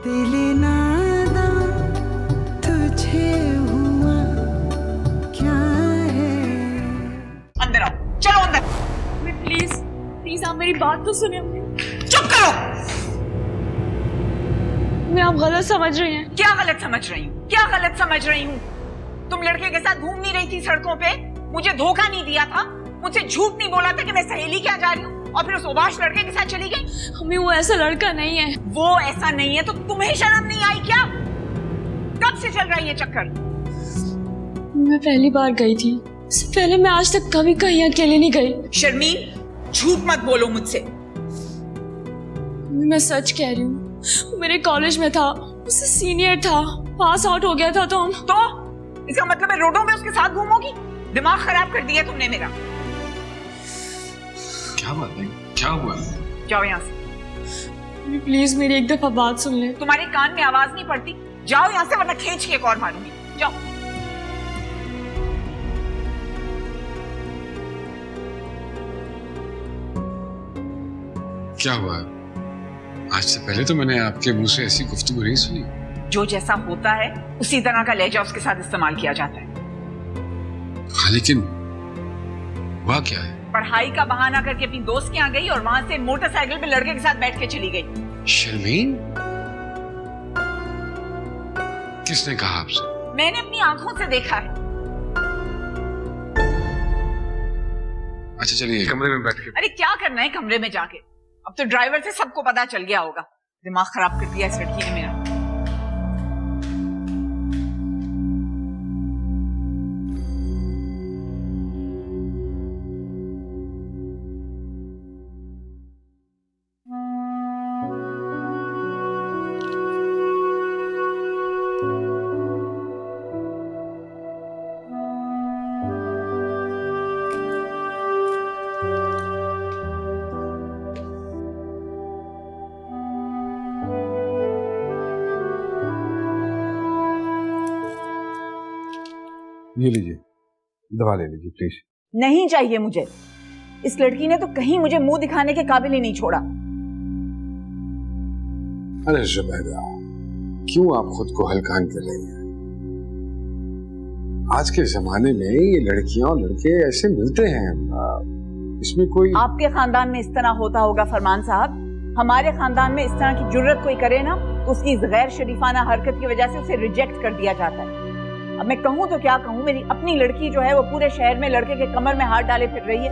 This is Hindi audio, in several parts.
दिल नादा तुझे हुआ क्या है। अंदर आओ, चलो अंदर। प्लीज प्लीज आप मेरी बात तो सुने। चुप करो। मैं आप गलत समझ रही हैं। क्या गलत समझ रही हूँ? क्या गलत समझ रही हूँ? तुम लड़के के साथ घूम नहीं रही थी सड़कों पे? मुझे धोखा नहीं दिया था? मुझसे झूठ नहीं बोला था कि मैं सहेली क्या जा रही हूँ और फिर उस ओबाश लड़के के साथ चली गई? अम्मी वो ऐसा लड़का नहीं है। वो ऐसा नहीं है तो तुम्हें शर्म नहीं आई क्या? कब से चल रहा है ये चक्कर? मैं पहली बार गई थी, इससे पहले मैं आज तक कभी कहीं अकेले नहीं गई। शर्मीन, झूठ मत बोलो मुझसे। मैं सच कह रही हूँ, वो मेरे कॉलेज में था, उससे सीनियर था, पास आउट हो गया था तो हम। तो इसका मतलब है रोडों में उसके साथ घूमोगी? दिमाग खराब कर दिया तुमने मेरा। क्या बात है? क्या हुआ? जाओ यहाँ से। प्लीज मेरी एक दफा बात सुन ले। तुम्हारे कान में आवाज नहीं पड़ती? जाओ यहाँ से वरना खींच के एक और मारूंगी। जाओ। क्या हुआ? आज से पहले तो मैंने आपके मुंह से ऐसी गुफ्तगू नहीं सुनी। जो जैसा होता है उसी तरह का लहजा उसके साथ इस्तेमाल किया जाता है। हाँ लेकिन हुआ क्या है? पढ़ाई का बहाना करके अपनी दोस्त के यहाँ गई और वहां से मोटरसाइकिल पे लड़के के साथ बैठ के चली गई। शर्मीन, किसने कहा आपसे? मैंने अपनी आंखों से देखा है। अच्छा चलिए कमरे में बैठ के। अरे क्या करना है कमरे में जाके? अब तो ड्राइवर से सबको पता चल गया होगा। दिमाग खराब कर दिया इस लड़की ने मेरा। ये लीजिए, दवा ले लीजिए प्लीज। नहीं चाहिए मुझे। इस लड़की ने तो कहीं मुझे मुंह दिखाने के काबिल ही नहीं छोड़ा। अरे जुबैदा, क्यों आप खुद को हल्कान कर रही हैं? आज के जमाने में ये लड़कियां और लड़के ऐसे मिलते हैं, इसमें कोई। आपके खानदान में इस तरह होता होगा फरमान साहब। हमारे खानदान में इस तरह की जुर्रत कोई करे ना तो उसकी गैर शरीफाना हरकत की वजह से उसे रिजेक्ट कर दिया जाता है। अब मैं कहूँ तो क्या कहूँ, मेरी अपनी लड़की जो है वो पूरे शहर में लड़के के कमर में हाथ डाले फिर रही है।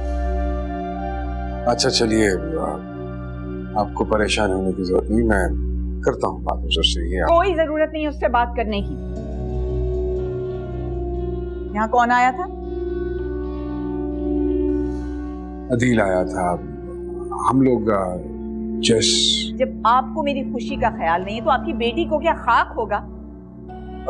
अच्छा चलिए, आपको परेशान होने की जरूरत नहीं, मैं करता हूँ बात उससे। कोई जरूरत नहीं है उससे बात करने की। यहाँ कौन आया था? अदील आया था। हम लोग जब आपको मेरी खुशी का ख्याल नहीं है तो आपकी बेटी को क्या खाक होगा?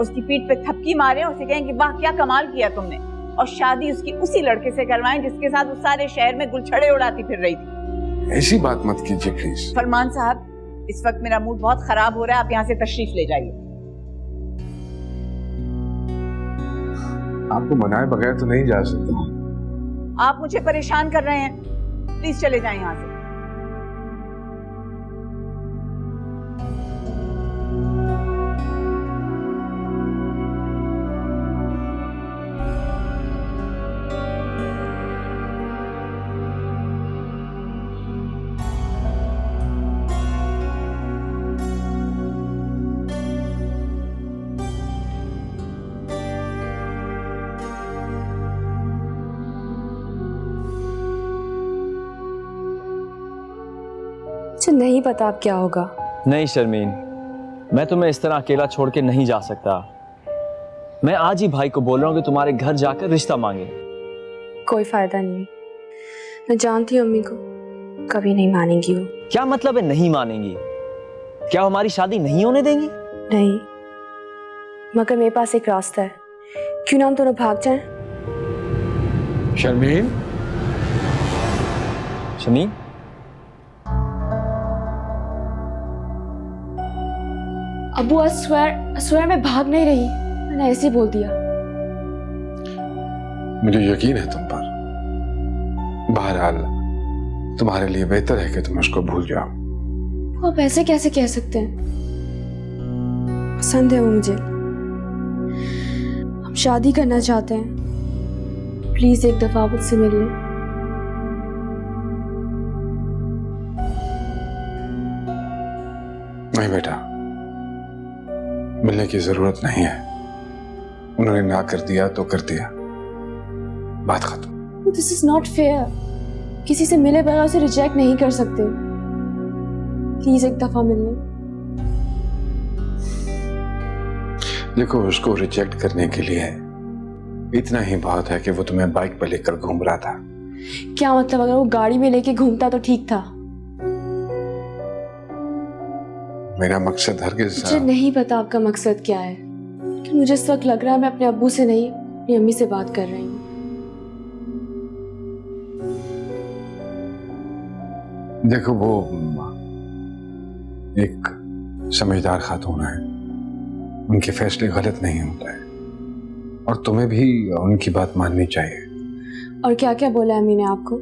उसकी पीठ पे थपकी मारे और उसे कहें कि वाह क्या कमाल किया तुमने, और शादी उसकी उसी लड़के से करवाएं जिसके साथ वो सारे शहर में गुलछड़े उड़ाती फिर रही थी। ऐसी बात मत कीजिए प्लीज। फरमान साहब, इस वक्त मेरा मूड बहुत खराब हो रहा है, आप यहाँ से तशरीफ ले जाइए। आपको मनाए बगैर तो नहीं जा सकता। आप मुझे परेशान कर रहे हैं, प्लीज चले जाएं यहाँ से। मुझे नहीं पता अब क्या होगा। नहीं शर्मीन, मैं तुम्हें इस तरह अकेला छोड़ के नहीं जा सकता। मैं आज ही भाई को बोल रहा हूँ कि तुम्हारे घर जाकर रिश्ता मांगे। कोई फायदा नहीं, मैं जानती हूँ अम्मी को कभी नहीं मानेंगी वो। क्या मतलब है नहीं मानेंगी? क्या हमारी शादी नहीं होने देंगी? नहीं, मगर मेरे पास एक रास्ता है। क्यों ना हम दोनों भाग जाएं? शर्मीन, शमीन, अबू अस्वर मैं भाग नहीं रही, मैंने ऐसे ही बोल दिया। मुझे यकीन है तुम पर। बहरहाल तुम्हारे लिए बेहतर है कि तुम उसको भूल जाओ। वो आप ऐसे कैसे कह सकते हैं? पसंद है वो मुझे। हम शादी करना चाहते हैं। प्लीज एक दफा मुझसे मिल लें। नहीं बेटा, मिलने की जरूरत नहीं है। उन्होंने ना कर दिया तो कर दिया, बात खत्म। This is not fair. किसी से मिले बगैर उसे रिजेक्ट नहीं कर सकते। प्लीज एक दफा मिल लें। देखो, उसको रिजेक्ट करने के लिए इतना ही बहुत है कि वो तुम्हें बाइक पर लेकर घूम रहा था। क्या मतलब? अगर वो गाड़ी में लेके घूमता तो ठीक था। मेरा मकसद हरगिज मुझे नहीं पता आपका मकसद क्या है, लेकिन मुझे इस वक्त लग रहा है मैं अपने अब्बू से नहीं अपनी अम्मी से बात कर रही हूँ। देखो, वो एक समझदार खातून है, उनके फैसले गलत नहीं होते हैं और तुम्हें भी उनकी बात माननी चाहिए। और क्या क्या बोला अम्मी ने आपको?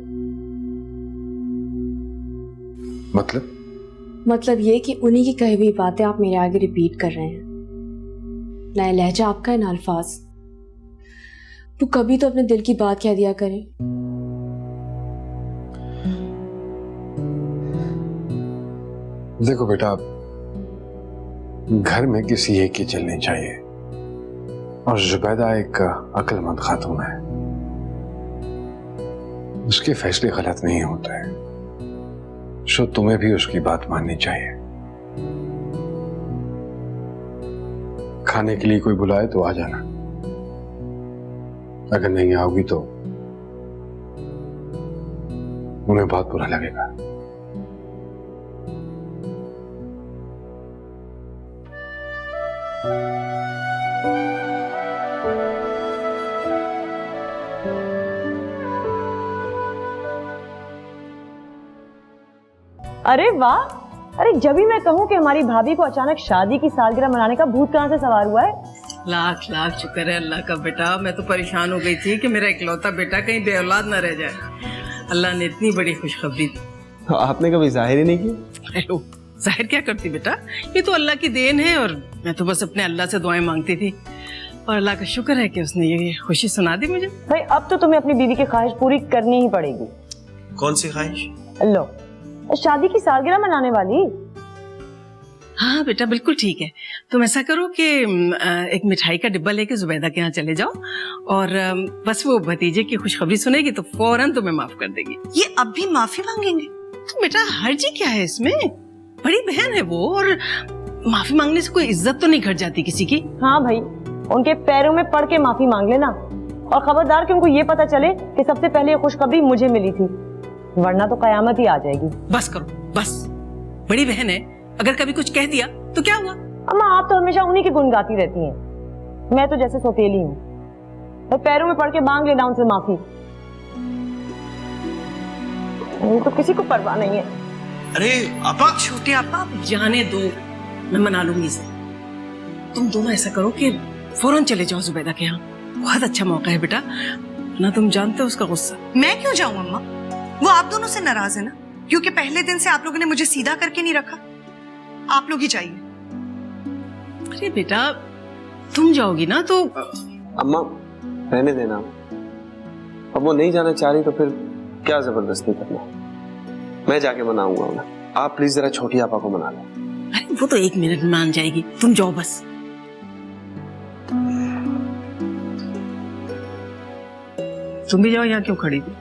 मतलब ये कि उन्हीं की कही हुई बातें आप मेरे आगे रिपीट कर रहे हैं। नया लहजा आपका है ना अल्फाज। तो कभी तो अपने दिल की बात कह दिया करें। देखो बेटा, घर में किसी एक की चलनी चाहिए और जुबैदा एक अक्लमंद खातून है, उसके फैसले गलत नहीं होते हैं। सो तुम्हें भी उसकी बात माननी चाहिए। खाने के लिए कोई बुलाए तो आ जाना, अगर नहीं आओगी तो उन्हें बहुत बुरा लगेगा। अरे वाह! अरे जब भी मैं कहूँ कि हमारी भाभी को अचानक शादी की सालगिरह मनाने का भूत कहाँ से सवार हुआ है। लाख लाख शुक्र है अल्लाह का बेटा। मैं तो परेशान हो गई थी कि मेरा इकलौता बेटा कहीं बेऔलाद न रह जाए। अल्लाह ने इतनी बड़ी खुशखबरी दी। आपने कभी जाहिर ही नहीं की? हेलो, जाहिर क्या करती बेटा, ये तो अल्लाह की देन है और मैं तो बस अपने अल्लाह से दुआएं मांगती थी और अल्लाह का शुक्र है कि उसने ये खुशी सुना दी मुझे। भाई अब तो तुम्हें अपनी बीवी की ख्वाहिश पूरी करनी ही पड़ेगी। कौन सी ख्वाहिश? लो, शादी की सालगिरह मनाने वाली। हाँ बेटा, बिल्कुल ठीक है। तुम ऐसा करो कि एक मिठाई का डिब्बा लेके जुबैदा के यहाँ चले जाओ और बस वो भतीजे की खुशखबरी सुनेगी तो फौरन तुम्हें माफ कर देगी। ये अब भी माफी मांगेंगे? तो बेटा हर्जी क्या है इसमें? बड़ी बहन है वो और माफी मांगने से कोई इज्जत तो नहीं घट जाती किसी की। हाँ भाई, उनके पैरों में पड़ के माफी मांग लेना और खबरदार कि उनको ये पता चले कि सबसे पहले ये खुशखबरी मुझे मिली थी, वरना तो कयामत ही आ जाएगी। बस करो बस, बड़ी बहन है, अगर कभी कुछ कह दिया तो क्या हुआ? अम्मा आप तो हमेशा उन्हीं की गुण गाती रहती हैं। मैं तो जैसे सौतेली हूँ, और पैरों में पड़ के मांग लेना उनसे माफी। तो किसी को परवाह नहीं है। अरे आपा, छोटे आपा, जाने दो, मैं मना लूंगी इसे। तुम दोनों ऐसा करो कि फौरन चले जाओ जुबैदा के यहाँ, बहुत अच्छा मौका है बेटा, ना तुम जानते हो उसका गुस्सा। मैं क्यों जाऊं अम्मा? वो आप दोनों से नाराज है ना, क्योंकि पहले दिन से आप लोगों ने मुझे सीधा करके नहीं रखा। आप लोग ही जाइए। अरे बेटा तुम जाओगी ना तो। अम्मा रहने देना, अब वो नहीं जाना चाह रही तो फिर क्या जबरदस्ती करना। मैं जाके मनाऊंगा उन्हें, आप प्लीज जरा छोटी आपा को मना लो। अरे वो तो 1 मिनट में मान जाएगी, तुम जाओ बस। तुम भी जाओ, यहाँ क्यों खड़ी थी?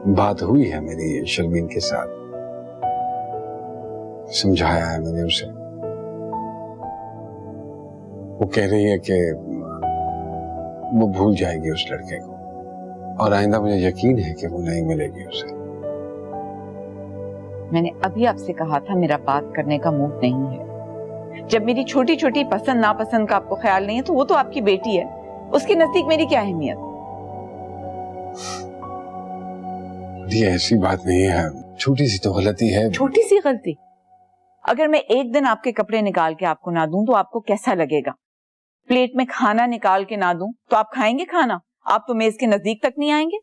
बात हुई है मेरी शर्मीन के साथ, समझाया है मैंने उसे। वो कह रही है कि वो भूल जाएगी उस लड़के को, और आइंदा मुझे यकीन है कि वो नहीं मिलेगी उसे। मैंने अभी आपसे कहा था मेरा बात करने का मूड नहीं है। जब मेरी छोटी छोटी पसंद नापसंद का आपको ख्याल नहीं है तो वो तो आपकी बेटी है, उसके नजदीक मेरी क्या अहमियत। ये ऐसी बात नहीं है, छोटी सी तो गलती है। छोटी सी गलती? अगर मैं एक दिन आपके कपड़े निकाल के आपको ना दूं तो आपको कैसा लगेगा? प्लेट में खाना निकाल के ना दूं तो आप खाएंगे खाना? आप तो मेज के नजदीक तक नहीं आएंगे।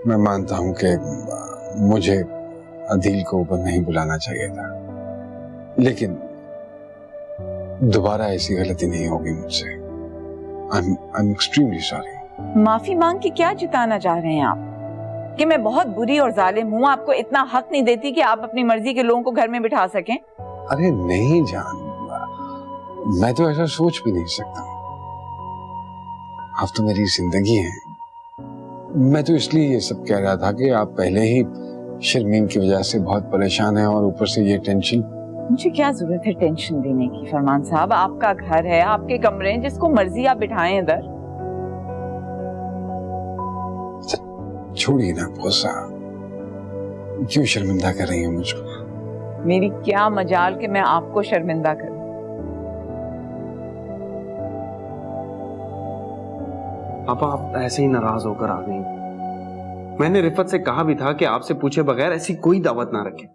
मैं मानता हूं कि मुझे अदील को ऊपर नहीं बुलाना चाहिए था, लेकिन दोबारा ऐसी गलती नहीं होगी मुझसे। I'm extremely sorry। माफी मांग के क्या जिताना चाह रहे हैं आप? कि मैं बहुत बुरी और जालिम हूँ, आपको इतना हक नहीं देती कि आप अपनी मर्जी के लोगों को घर में बिठा सकें? अरे नहीं जान, मैं तो ऐसा सोच भी नहीं सकता। आप तो मेरी जिंदगी हैं। मैं तो इसलिए ये सब कह रहा था कि आप पहले ही शर्मीन की वजह से बहुत परेशान हैं और ऊपर से ये टेंशन। मुझे क्या जरूरत है टेंशन देने की फरमान साहब? आपका घर है, आपके कमरे हैं, जिसको मर्जी आप बिठाएं इधर। छोड़िए ना भोसा, क्यों शर्मिंदा कर रही हैं मुझको? मेरी क्या मजाल कि मैं आपको शर्मिंदा करूं। पापा आप ऐसे ही नाराज होकर आ गई। मैंने रिफत से कहा भी था कि आपसे पूछे बगैर ऐसी कोई दावत ना रखे,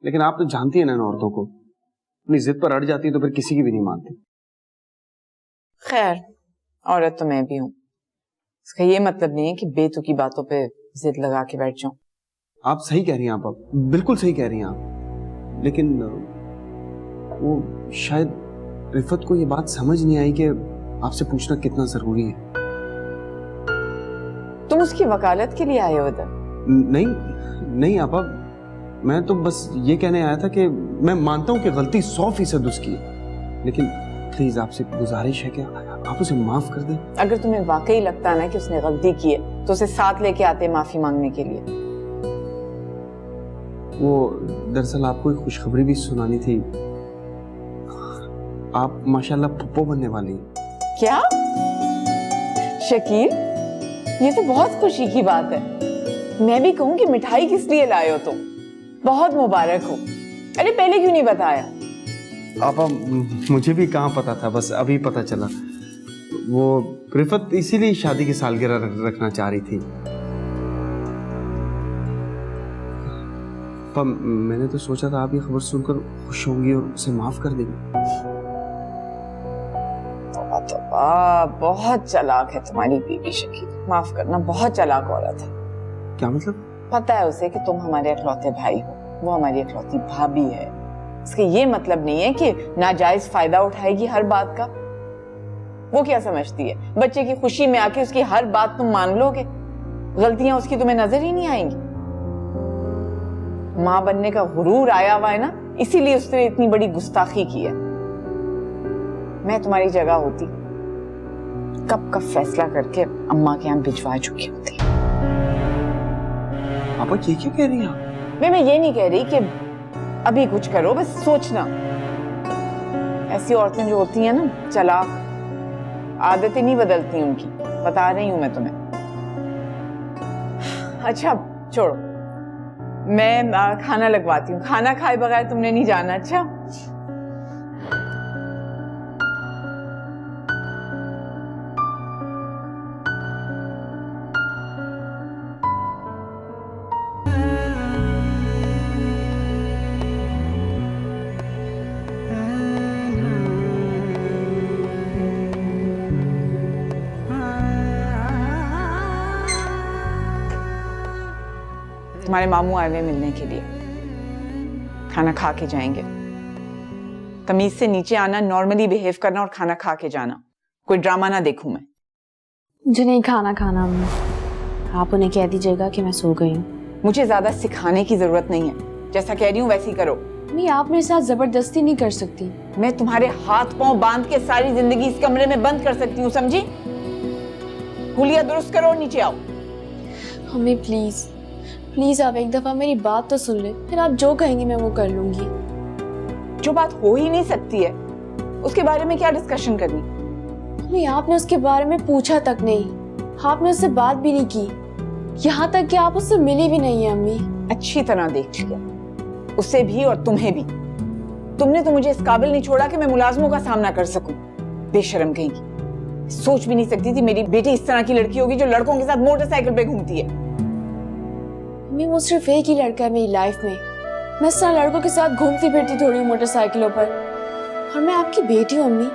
लेकिन आप तो जानती है ना इन औरतों को, अपनी जिद पर अड़ जाती है तो फिर किसी की भी नहीं मानती। खैर, औरत तो मैं भी हूँ, इसका ये मतलब नहीं है कि बेतुकी बातों पे जिद लगा के बैठ जाऊं। आप सही कह रही हैं, आप बिल्कुल सही कह रही हैं आप, लेकिन वो शायद रिफत को ये बात समझ नहीं आई कि आपसे पूछना कितना जरूरी है। तुम उसकी वकालत के लिए आए हो इधर? नहीं नहीं आपा, मैं तो बस ये कहने आया था कि मैं मानता हूं कि गलती 100% उसकी है, लेकिन प्लीज आपसे गुजारिश है कि आप उसे माफ कर दें। अगर तुम्हें वाकई लगता ना कि उसने गलती की है तो उसे साथ लेके आते माफी मांगने के लिए। वो दरअसल आपको एक खुशखबरी भी सुनानी थी। आप माशाल्लाह पप्पो बनने वाली हैं। क्या शकील, ये तो बहुत खुशी की बात है। मैं भी कहूँ कि मिठाई किस लिए लाए हो तुम? बहुत मुबारक हो। अरे पहले क्यों नहीं बताया? आपा मुझे भी कहाँ पता था, बस अभी पता चला। वो रिफत इसीलिए शादी की सालगिरह रखना चाह रही थी। पर मैंने तो सोचा था आप ये खबर सुनकर खुश होंगी और उसे माफ कर देंगी। बहुत चालाक है तुम्हारी बीवी शकील, माफ करना, बहुत चालाक औरत है। क्या मतलब? पता है उसे कि तुम हमारे इकलौते भाई हो, वो हमारी इकलौती भाभी है। इसका ये मतलब नहीं है कि नाजायज फायदा उठाएगी हर बात का। वो क्या समझती है, बच्चे की खुशी में आके उसकी हर बात तुम मान लोगे? गलतियां उसकी तुम्हें नजर ही नहीं आएंगी? मां बनने का गुरूर आया हुआ है ना, इसीलिए उसने इतनी बड़ी गुस्ताखी की है। मैं तुम्हारी जगह होती कब का फैसला करके अम्मा के यहाँ भिजवा चुकी होती। आपा ये क्या कह रही हैं आप? मैं ये नहीं कह रही कि अभी कुछ करो, बस सोचना। ऐसी औरतें जो होती हैं ना चालाक, आदतें नहीं बदलती उनकी, बता रही हूं मैं तुम्हें। अच्छा छोड़ो, मैं खाना लगवाती हूँ। खाना खाए बगैर तुमने नहीं जाना। अच्छा तुम्हारे मामू आए हुए मिलने के लिए, खाना खा के जाएंगे। तमीज से नीचे आना, नॉर्मली बिहेव करना और खाना खा के जाना। कोई ड्रामा ना देखूं मैं। मुझे नहीं खाना खाना। आप उन्हें कह दीजिएगा कि मैं सो गई हूँ। मुझे ज्यादा सिखाने की जरूरत नहीं है, जैसा कह रही हूँ वैसे ही करो। नहीं, आप मेरे साथ जबरदस्ती नहीं कर सकती। मैं तुम्हारे हाथ पांव बांध के सारी जिंदगी इस कमरे में बंद कर सकती हूँ, समझी? हुलिया दुरुस्त करो और नीचे आओ। हमें प्लीज, प्लीज आप एक दफा मेरी बात तो सुन ले, फिर आप जो कहेंगी मैं वो कर लूंगी। जो बात हो ही नहीं सकती है उसके बारे में क्या डिस्कशन करनी? मम्मी आपने उसके बारे में पूछा तक नहीं, आपने उससे बात भी नहीं की, यहाँ तक कि आप उससे मिली भी नहीं है। अम्मी अच्छी तरह देख लिया, उसे भी और तुम्हें भी। तुमने तो मुझे इस काबिल नहीं छोड़ा कि मैं मुलाजमों का सामना कर सकूं। बेशर्म कहीं की, सोच भी नहीं सकती थी मेरी बेटी इस तरह की लड़की होगी जो लड़कों के साथ मोटरसाइकिल पे घूमती है। मम्मी वो सिर्फ एक ही लड़का है मेरी लाइफ में, मैं इस तरह लड़कों के साथ घूमती फिरती थोड़ी हूँ मोटरसाइकिलों पर, और मैं आपकी बेटी हूँ अम्मी,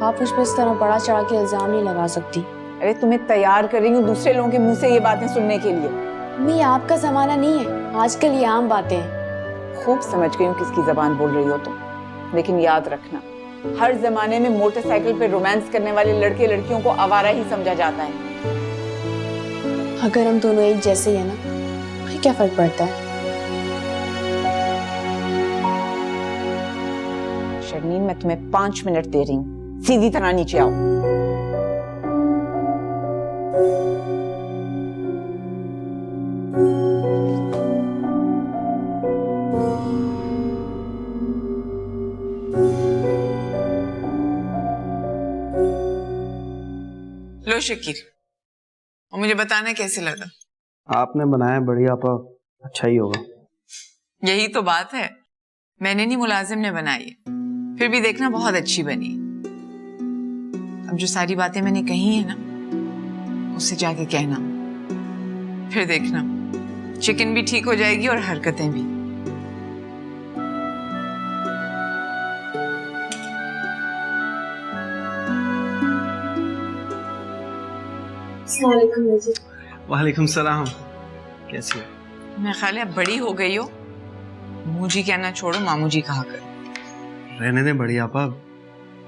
आप मुझ पर इस तरह बड़ा चढ़ा के इल्जाम नहीं लगा सकती। अरे तुम्हें तैयार कर रही हूँ दूसरे लोगों के मुंह से ये बातें सुनने के लिए। मम्मी आपका जमाना नहीं है, आजकल ये आम बातें हैं। खूब समझ गई हूँ किसकी जबान बोल रही हो तुम, लेकिन याद रखना हर जमाने में मोटरसाइकिल पे रोमांस करने वाले लड़के लड़कियों को आवारा ही समझा जाता है। अगर हम दोनों एक जैसे ही है ना, फिर क्या फर्क पड़ता है? शर्मीन मैं तुम्हें 5 मिनट दे रही हूँ, सीधी तरह नीचे आओ। लो शकील, और मुझे बताना कैसे लगा। आपने बनाया बढ़िया आपा, अच्छा ही होगा। यही तो बात है, मैंने नहीं मुलाजिम ने बनाई है, फिर भी देखना बहुत अच्छी बनी है। अब जो सारी बातें मैंने कही है ना उससे जाके कहना, फिर देखना चिकन भी ठीक हो जाएगी और हरकतें भी। वालेकुम सलाम, कैसी हो? मैं ख्याल है अब बड़ी हो गई हो, मुझी कहना छोड़ो मामू जी कहा कर। रहने दे बड़ी आपा,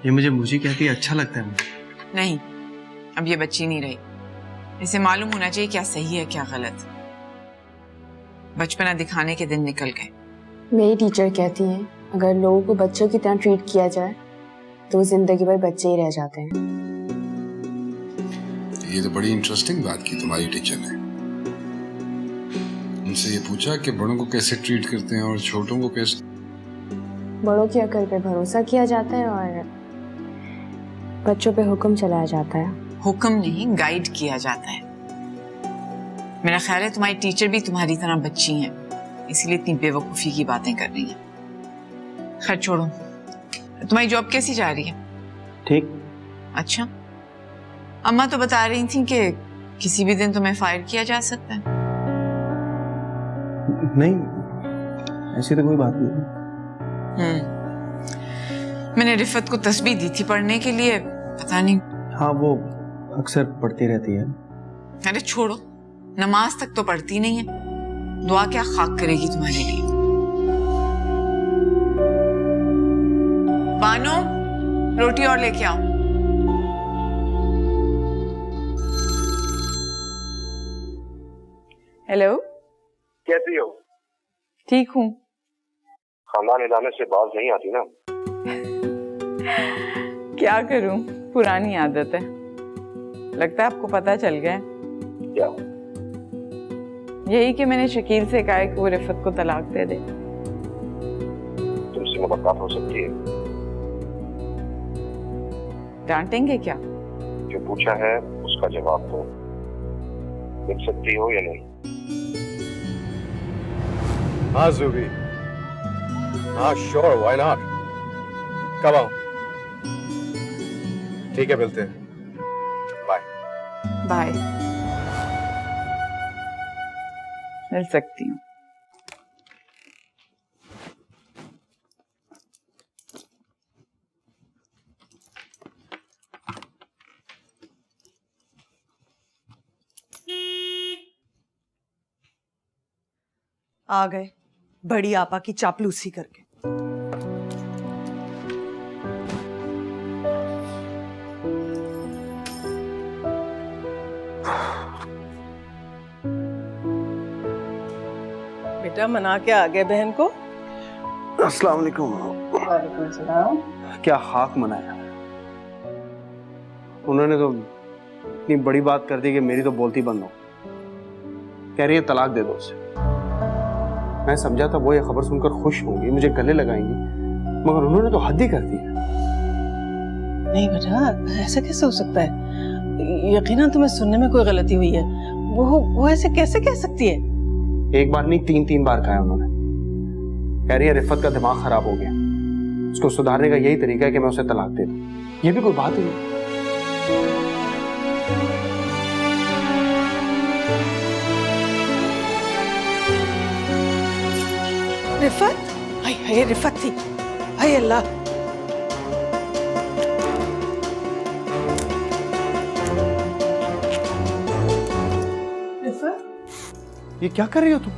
ये मुझे मुझे कहती है अच्छा लगता है मुझे। नहीं, अब ये बच्ची नहीं रही, इसे मालूम होना चाहिए क्या सही है क्या गलत। बचपना दिखाने के दिन निकल गए। मेरी टीचर कहती हैं अगर लोगों को बच्चों की तरह ट्रीट किया जाए तो जिंदगी भर बच्चे ही रह जाते हैं। ये तो बड़ी इंटरेस्टिंग बात की तुम्हारी टीचर ने। उनसे ये पूछा कि बड़ों को कैसे ट्रीट करते हैं और छोटों को कैसे? बड़ों की अकल पे भरोसा किया जाता है और बच्चों पे हुक्म चलाया जाता है। हुक्म नहीं, गाइड किया जाता है। मेरा ख्याल है तुम्हारी टीचर भी तुम्हारी तरह बच्ची हैं, इसीलिए इतनी बेवकूफी की बातें कर रही हैं। खैर छोड़ो, तुम्हारी जॉब कैसी जा रही है? ठीक। अच्छा, अम्मा तो बता रही थी कि किसी भी दिन तुम्हें फायर किया जा सकता है। नहीं, ऐसी तो कोई बात नहीं। मैंने रिफत को तस्बीह दी थी पढ़ने के लिए, पता नहीं। हाँ, वो अक्सर पढ़ती रहती है। अरे छोड़ो, नमाज तक तो पढ़ती नहीं है, दुआ क्या खाक करेगी तुम्हारे लिए। बानो, रोटी और लेके आओ। हेलो, कैसी हो? ठीक हूँ। खानदान इलाने से बाज नहीं आती ना। क्या करूं, पुरानी आदत है। लगता है आपको पता चल गया। क्या? यही कि मैंने शकील से कहा कि वो रिफत को तलाक दे दे। तुमसे मुलाकात हो सकती है? डांटेंगे क्या? जो पूछा है उसका जवाब दो। मिल सकती हो या नहीं? हाँ ज़ूबी, हाँ श्योर, व्हाई नॉट। कब आऊं? ठीक है, मिलते हैं। Bye bye. मिल सकती हूँ। आ गए बड़ी आपा की चापलूसी करके। बेटा मना के आ गए बहन को। अस्सलाम वालेकुम। वालेकुम सलाम। क्या खाक मनाया, उन्होंने तो इतनी बड़ी बात कर दी कि मेरी तो बोलती बंद हो। कह रही है तलाक दे दो उसे। मैं समझा था वो ये खबर सुनकर खुश होंगी, मुझे गले लगाएंगी, मगर उन्होंने तो हद ही कर दी है। नहीं बेटा, ऐसा कैसे हो सकता है? यकीनन तुम्हें सुनने में कोई गलती हुई है। वो ऐसे कैसे कह सकती है? एक बार नहीं, 3 बार कहा उन्होंने। कह रही है रिफत का दिमाग खराब हो गया, उसको सुधारने का यही तरीका है कि मैं उसे तलाक दे दूं। ये भी कोई बात ही नहीं। रिफत? हाय हाय, रिफत थी। हाय अल्लाह। ये क्या कर रही हो तुम?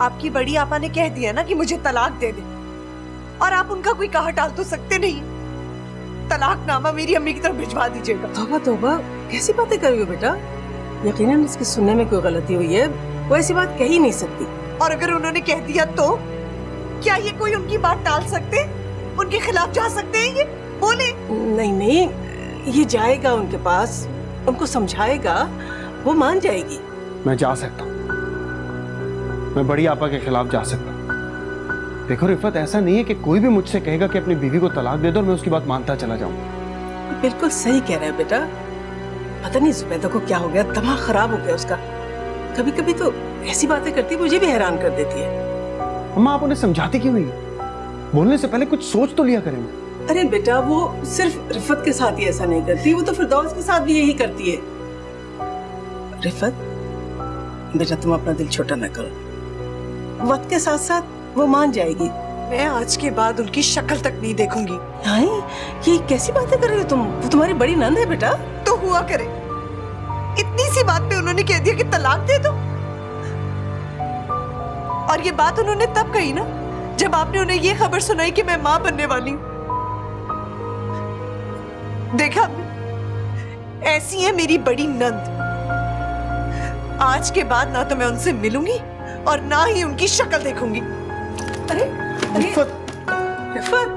आपकी बड़ी आपा ने कह दिया ना कि मुझे तलाक दे दे, और आप उनका कोई कहा टाल तो सकते नहीं। तलाकनामा मेरी अम्मी की तरफ भिजवा दीजिएगा। तौबा तौबा, कैसी बातें कर रही हो बेटा? यकीनन इसके सुनने में कोई गलती हुई है, वो ऐसी बात कह ही नहीं सकती। और अगर उन्होंने कह दिया तो क्या ये कोई उनकी बात टाल सकते, उनके खिलाफ जा सकते हैं? ये बोले। नहीं नहीं, ये जाएगा उनके पास, उनको समझाएगा, वो मान जाएगी। मैं जा सकता हूँ, मैं बड़ी आपा के खिलाफ जा सकता हूँ। देखो रिफत, ऐसा नहीं है कि कोई भी मुझसे कहेगा कि अपनी बीवी को तलाक दे दो और मैं उसकी बात मानता चला जाऊँ। बिल्कुल सही कह रहा है बेटा। पता नहीं जुबैदा को क्या हो गया, दिमाग खराब हो गया उसका। कभी कभी तो ऐसी बातें करती, मुझे भी हैरान कर देती है। अम्मा, आप उन्हें समझाती क्यों नहीं? बोलने से पहले कुछ सोच तो लिया करें। अरे बेटा, वो सिर्फ रिफत के साथ ही ऐसा नहीं करती, वो तो फिरदौस के साथ भी यही करती है। रिफत बेटा, तुम अपना दिल छोटा न करो, वक्त के साथ साथ वो मान जाएगी। मैं आज के बाद उनकी शक्ल तक नहीं देखूंगी। नहीं, ये कैसी बातें कर रही हो तुम? वो तुम्हारी बड़ी नंद है बेटा। तो हुआ करे, इतनी सी बात पे उन्होंने कह दिया कि तलाक दे दो। और ये बात उन्होंने तब कही ना जब आपने उन्हें ये खबर सुनाई कि मैं मां बनने वाली हूं। देखा, ऐसी है मेरी बड़ी नंद। आज के बाद ना तो मैं उनसे मिलूंगी और ना ही उनकी शक्ल देखूंगी। अरे रिफत, रिफत,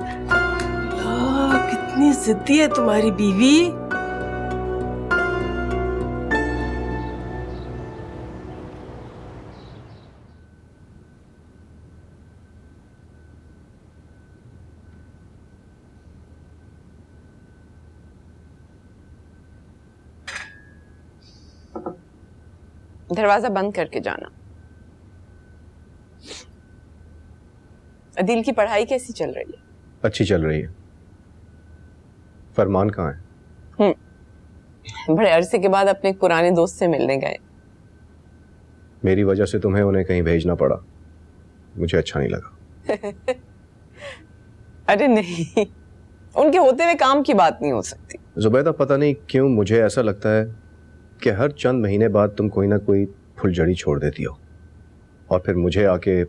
कितनी जिद्दी है तुम्हारी बीवी। दरवाजा बंद करके जाना। अदील की पढ़ाई कैसी चल रही है? अच्छी चल रही है। फरमान कहाँ है? बड़े अरसे के बाद अपने एक पुराने दोस्त से मिलने गए। मेरी वजह से तुम्हें उन्हें कहीं भेजना पड़ा, मुझे अच्छा नहीं लगा। अरे नहीं, उनके होते हुए काम की बात नहीं हो सकती। जुबैदा, पता नहीं क्यों मुझे ऐसा लगता है कि हर चंद महीने बाद तुम कोई ना कोई फुलझड़ी छोड़ देती हो और फिर मुझे आके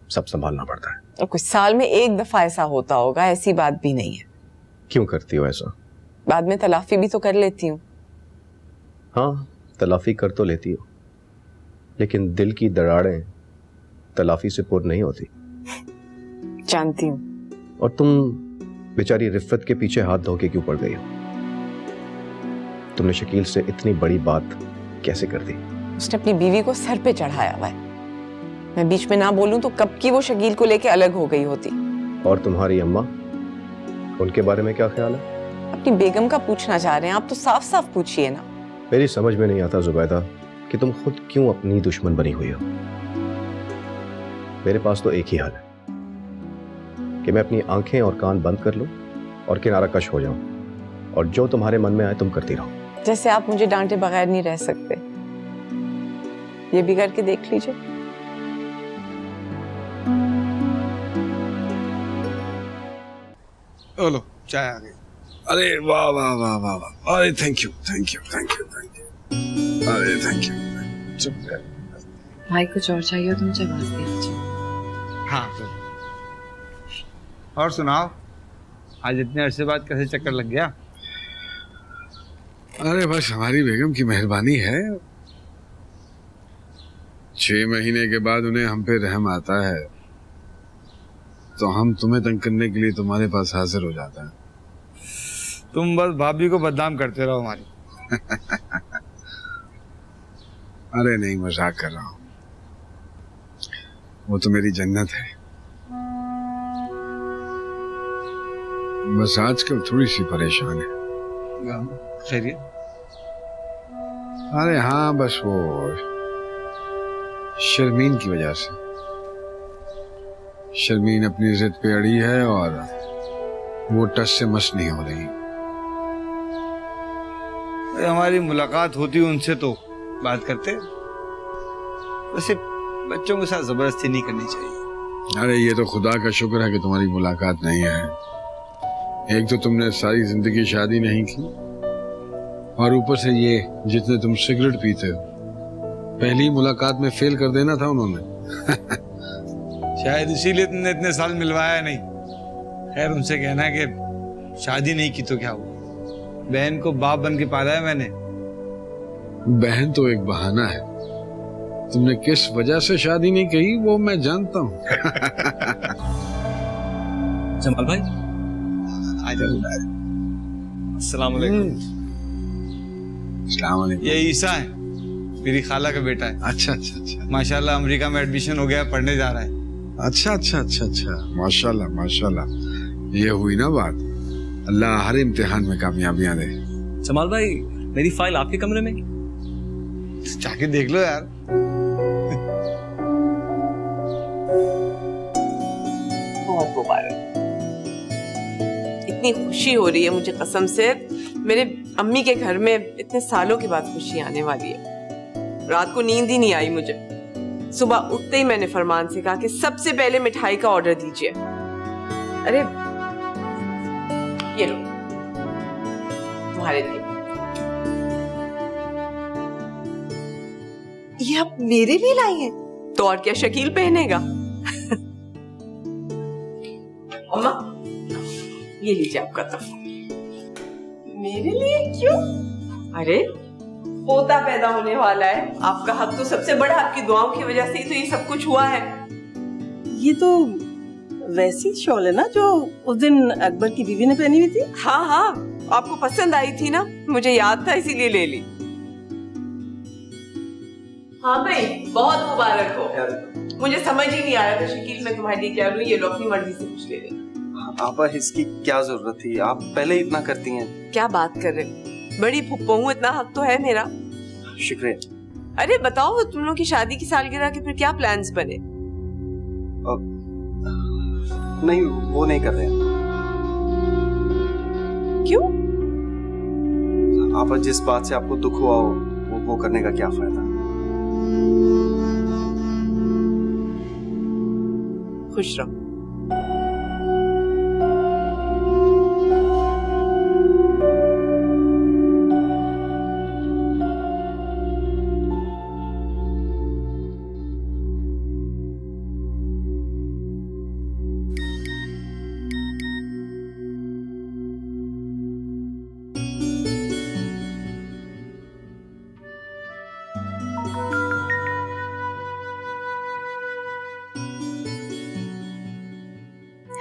सब संभालना पड़ता है। और कुछ साल में एक दफा ऐसा होता होगा, ऐसी बात भी नहीं है। क्यों करती हो ऐसा? बाद में तलाफी भी तो कर लेती हूँ। हाँ, तलाफी कर तो लेती हो, लेकिन दिल की दरारें तलाफी से पुर नहीं होती। जानती हूँ। और तुम बेचारी रिफत के पीछे हाथ धो के क्यों पड़ गई हो? तुमने शकील से इतनी बड़ी बात कैसे कर दी? उसने अपनी बीवी को सर पे चढ़ाया हुआ है। मैं बीच में ना बोलूं तो कब की वो शकील को लेके अलग हो गई होती। और तुम्हारी अम्मा, उनके बारे में क्या ख्याल है? अपनी बेगम का पूछना चाह रहे हैं आप, तो साफ साफ पूछिए ना। मेरी समझ में नहीं आता जुबैदा कि तुम खुद क्यों अपनी दुश्मन बनी हुई हो। मेरे पास तो एक ही हल है कि मैं अपनी आंखें और कान बंद कर लूं और किनारा कश हो जाऊं, और जो तुम्हारे मन में आए तुम करती रहो। जैसे आप मुझे डांटे बगैर नहीं रह सकते, ये भी करके देख लीजिए। लो, चाय आ गई। अरे वाह वाह वाह वाह वाह, अरे thank you thank you thank you thank you, अरे थैंक यू। चुप है भाई, कुछ और चाहिए तो मुझे आवाज दे दीजिए। हाँ, और सुनाओ, आज इतने अरसे बाद कैसे चक्कर लग गया? अरे बस हमारी बेगम की मेहरबानी है। 6 महीने के बाद उन्हें हम पे रहम आता है तो हम तुम्हें तंग करने के लिए तुम्हारे पास हाजिर हो जाता है। तुम बस भाभी को बदनाम करते रहो हमारी। अरे नहीं, मजाक कर रहा हूँ। वो तो मेरी जन्नत है। बस आजकल थोड़ी सी परेशान है। खैरियत? अरे हाँ, बस वो शर्मीन की वजह से। शर्मीन अपनी जिद पे अड़ी है और वो टस से मस नहीं हो रही। हमारी मुलाकात होती उनसे तो बात करते, वैसे बच्चों के साथ जबरदस्ती नहीं करनी चाहिए। अरे ये तो खुदा का शुक्र है कि तुम्हारी मुलाकात नहीं है। एक तो तुमने सारी जिंदगी शादी नहीं की और ऊपर से ये जितने तुम सिगरेट पीते हो, पहली मुलाकात में फेल कर देना था उन्होंने। शायद इसीलिए तुमने इतने साल मिलवाया नहीं। खैर, उनसे कहना कि शादी नहीं की तो क्या हुआ, बहन को बाप बन के पाला है मैंने। बहन तो एक बहाना है। तुमने किस वजह से शादी नहीं कही वो मैं जानता हूँ। जमाल भाई, अस्सलाम वालेकुम। अस्सलाम वालेकुम। ये ईसा है, मेरी खाला का बेटा है। अच्छा अच्छा अच्छा। माशाल्लाह अमेरिका में एडमिशन हो गया, पढ़ने जा रहा है। अच्छा अच्छा अच्छा अच्छा, माशाल्लाह माशाल्लाह। ये हुई ना बात। अल्लाह हर इम्तिहान में कामयाबियां दे। जमाल भाई, मेरी फाइल आपके कमरे में? जाके देख लो यार। बहुत मुबारक। इतनी खुशी हो रही है मुझे, कसम से। मेरे अम्मी के घर में इतने सालों के बाद खुशी आने वाली है। रात को नींद ही नहीं आई मुझे। सुबह उठते ही मैंने फरमान से कहा कि सबसे पहले मिठाई का ऑर्डर दीजिए। अरे ये लो, तुम्हारे लिए। ये आप मेरे लिए लाई हैं? तो और क्या, शकील पहनेगा। अम्मा, ये लीजिए आपका तोहफा। मेरे लिए क्यों? अरे पोता पैदा होने वाला है, आपका हक तो सबसे बड़ा, आपकी दुआओं की वजह से ही तो ये सब कुछ हुआ है। ये तो वैसी शॉल है ना जो उस दिन अकबर की बीवी ने पहनी हुई थी। हाँ हाँ, आपको पसंद आई थी ना, मुझे याद था इसीलिए ले ली। हाँ भाई, बहुत मुबारक हो। मुझे समझ ही नहीं आया था शकील मैं तुम्हारे लिए क्या लूं। ये लो, अपनी मर्जी से कुछ ले लेना। आपा, इसकी क्या जरूरत थी? आप पहले इतना करती हैं। क्या बात कर रहे, बड़ी फुप्पो हूँ, इतना हक तो है मेरा। शुक्रिया। अरे बताओ, तुम लोग की शादी की सालगिरह के फिर क्या प्लान्स बने? नहीं, वो नहीं कर रहे। क्यों? आपा, जिस बात से आपको दुख हुआ हो वो करने का क्या फायदा? खुश रहो।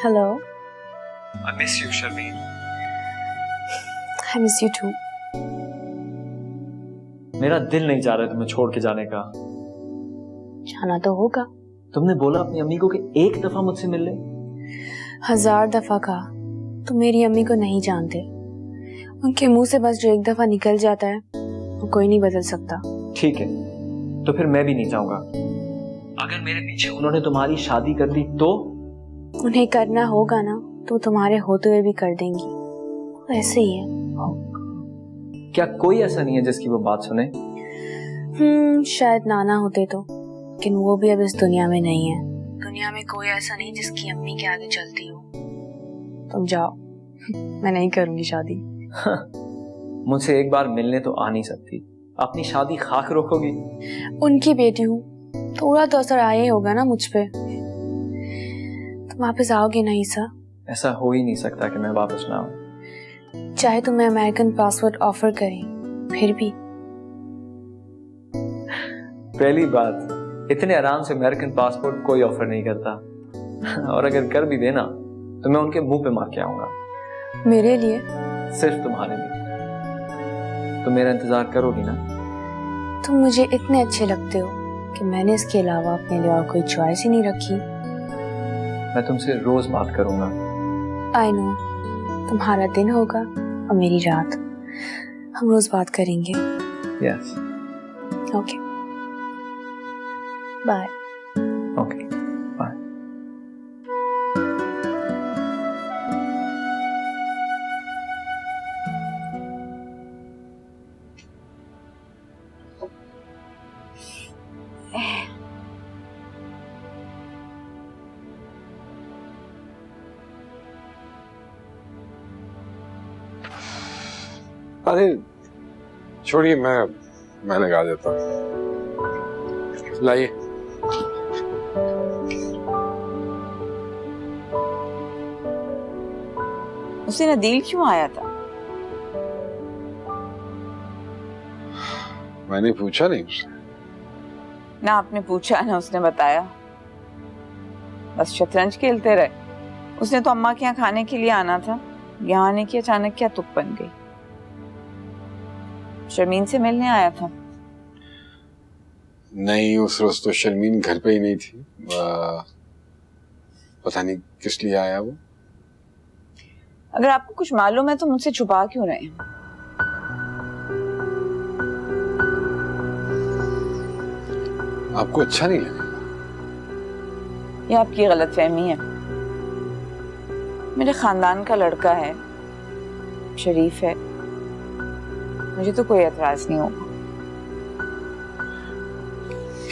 Hello. I miss you, Sharmeen. I miss you too. मेरा दिल नहीं चाह रहा तुम्हें छोड़ के जाने का। जाना तो होगा। तुमने बोला अपनी अम्मी को कि एक दफा मुझसे मिल ले। 1000 दफा कहा, तुम मेरी अम्मी को नहीं जानते। उनके मुंह से बस जो एक दफा निकल जाता है वो कोई नहीं बदल सकता। ठीक है, तो फिर मैं भी नहीं चाहूंगा। अगर मेरे पीछे उन्होंने तुम्हारी शादी कर दी तो? उन्हें करना होगा ना, तो तुम्हारे होते हुए भी कर देंगी। ऐसे ही है। क्या कोई ऐसा नहीं है जिसकी वो बात सुने? शायद नाना होते तो, लेकिन वो भी अब इस दुनिया में नहीं है। दुनिया में कोई ऐसा नहीं जिसकी अम्मी के आगे चलती हो। तुम जाओ, मैं नहीं करूंगी शादी। मुझसे एक बार मिलने तो आ नहीं सकती, अपनी शादी खाक रोकोगी? उनकी बेटी हूँ, थोड़ा तो असर आया ही होगा ना मुझ पे। तुम वापस आओगे ना ईसा? ऐसा हो ही नहीं सकता कि मैं वापस ना आऊं। चाहे तुम्हें अमेरिकन पासपोर्ट ऑफर करें, फिर भी। पहली बात, इतने आराम से अमेरिकन पासपोर्ट कोई ऑफर नहीं करता। और अगर कर भी देना तो मैं उनके मुंह पे मार के आऊंगा। मेरे लिए? सिर्फ तुम्हारे लिए। तो मेरा इंतजार करोगी ना? तुम मुझे इतने अच्छे लगते हो कि मैंने इसके अलावा अपने लिए और कोई चॉइस ही नहीं रखी। मैं तुमसे रोज बात करूंगा। आई नो, तुम्हारा दिन होगा और मेरी रात। हम रोज बात करेंगे। Yes. Okay bye. Okay bye. अरे छोड़िए, मैं लगा देता हूँ। लाइए। उसे नदील क्यों आया था? मैंने पूछा नहीं उससे। ना आपने पूछा ना उसने बताया, बस शतरंज खेलते रहे। उसने तो अम्मा के यहाँ खाने के लिए आना था, यहाँ आने की अचानक क्या तुक बन गई? शर्मीन से मिलने आया था? नहीं, उस रोज तो शर्मीन घर पे ही नहीं थी। पता नहीं किस लिए आया वो। अगर आपको कुछ मालूम है तो मुझसे छुपा क्यों रहे हैं? आपको अच्छा नहीं लगेगा। ये आपकी गलतफहमी है। मेरे खानदान का लड़का है, शरीफ है, मुझे तो कोई एतराज नहीं होगा।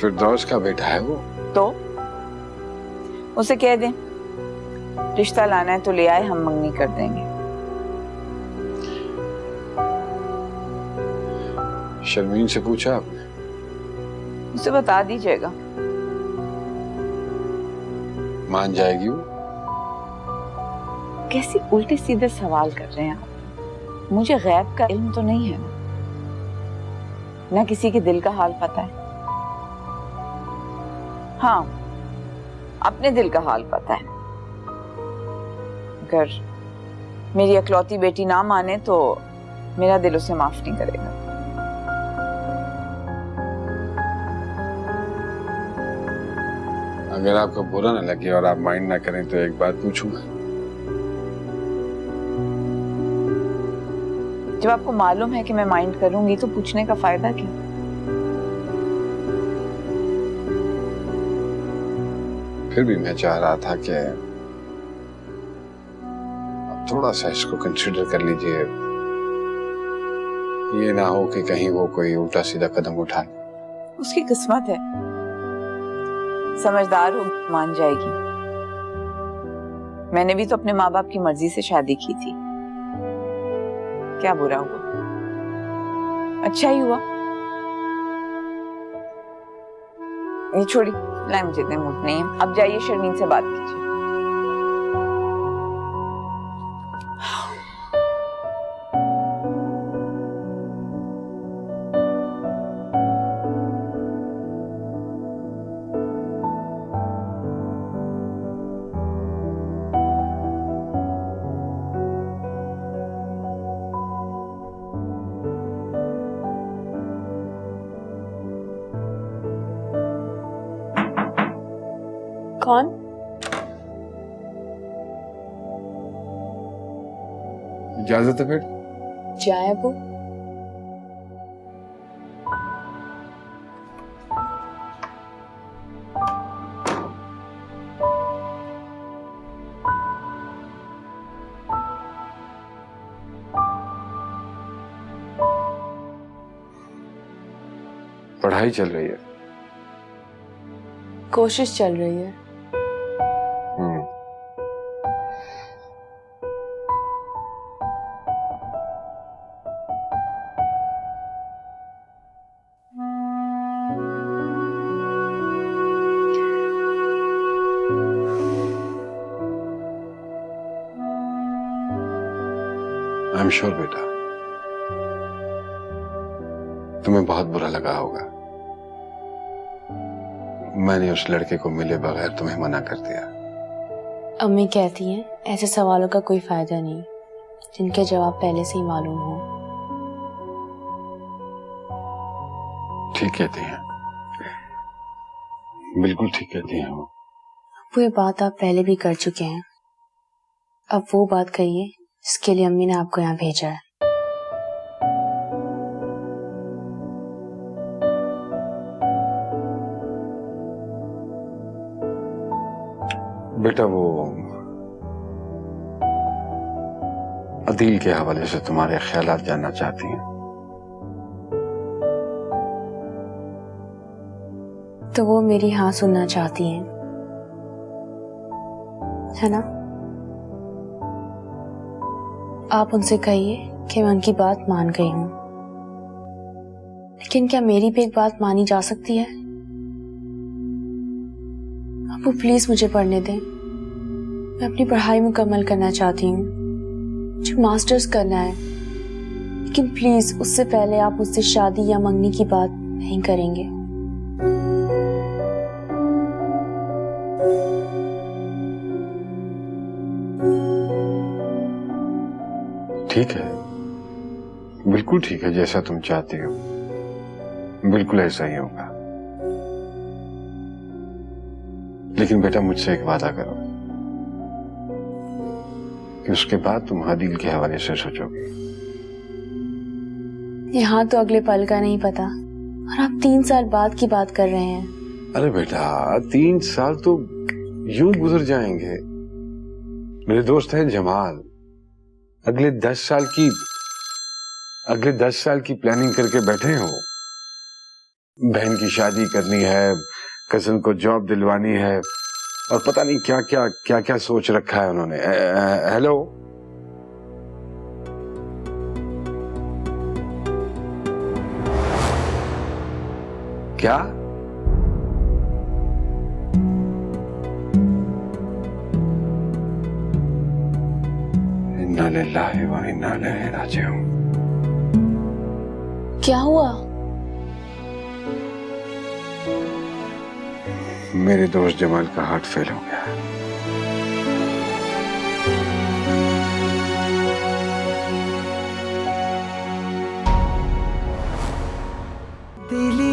फिरदौस का बेटा है वो। तो उसे कह दें रिश्ता लाना है तो ले आए, हम मंगनी कर देंगे। शर्मीन से पूछा आपने? उसे बता दीजिएगा। मान जाएगी वो? कैसे उल्टे सीधे सवाल कर रहे हैं आप? मुझे गैब का इल्म तो नहीं है ना किसी के दिल का हाल पता है। हाँ, अपने दिल का हाल पता है। अगर मेरी अकलौती बेटी ना माने तो मेरा दिल उसे माफ नहीं करेगा। अगर आपको बुरा ना लगे और आप माइंड ना करें तो एक बात पूछूंगा। जब आपको मालूम है कि मैं माइंड करूंगी तो पूछने का फायदा क्या? फिर भी मैं चाह रहा था कि आप थोड़ा सा इसको कंसिडर कर लीजिए। ये ना हो कि कहीं वो कोई उल्टा सीधा कदम उठा ले। उसकी किस्मत है, समझदार हो मान जाएगी। मैंने भी तो अपने माँ बाप की मर्जी से शादी की थी, क्या बुरा हुआ? अच्छा ही हुआ। ये छोड़ी, लाए, मुझे इतने मूड नहीं है। अब जाइए शर्मीन से बात कीजिए। कौन? इजाजत है फिर? जाए अबू। पढ़ाई चल रही है? कोशिश चल रही है। आई एम श्योर बेटा, तुम्हें बहुत बुरा लगा होगा। मैंने उस लड़के को मिले बगैर तुम्हें मना कर दिया। अम्मी कहती हैं ऐसे सवालों का कोई फायदा नहीं जिनके जवाब पहले से ही मालूम हो। ठीक कहती हैं, बिल्कुल ठीक कहती हैं वो। वो बात आप पहले भी कर चुके हैं, अब वो बात कहिए जिसके लिए अम्मी ने आपको यहाँ भेजा है। बेटा वो अदील के हवाले से तुम्हारे ख्यालात जानना चाहती हैं। तो वो मेरी हाँ सुनना चाहती हैं, है ना? आप उनसे कहिए कि मैं उनकी बात मान गई हूं, लेकिन क्या मेरी भी एक बात मानी जा सकती है? आप वो प्लीज मुझे पढ़ने दें, मैं अपनी पढ़ाई मुकम्मल करना चाहती हूँ, मुझे मास्टर्स करना है, लेकिन प्लीज उससे पहले आप मुझसे शादी या मंगनी की बात नहीं करेंगे। ठीक है, बिल्कुल ठीक है, जैसा तुम चाहती हो बिल्कुल ऐसा ही होगा। लेकिन बेटा मुझसे एक वादा करो कि उसके बाद तुम आदिल के हवाले से सोचोगे। यहाँ तो अगले पल का नहीं पता, और आप 3 साल बाद की बात कर रहे हैं। अरे बेटा 3 साल तो यूं गुजर जाएंगे। मेरे दोस्त हैं जमाल, अगले 10 साल की प्लानिंग करके बैठे हो। बहन की शादी करनी है, कजन को जॉब दिलवानी है, और पता नहीं क्या क्या सोच रखा है उन्होंने। हेलो, क्या? इन्ना लिल्लाहि व इन्ना इलैहि राजिऊन। क्या हुआ? मेरे दोस्त जमाल का हार्ट फेल हो गया। दिल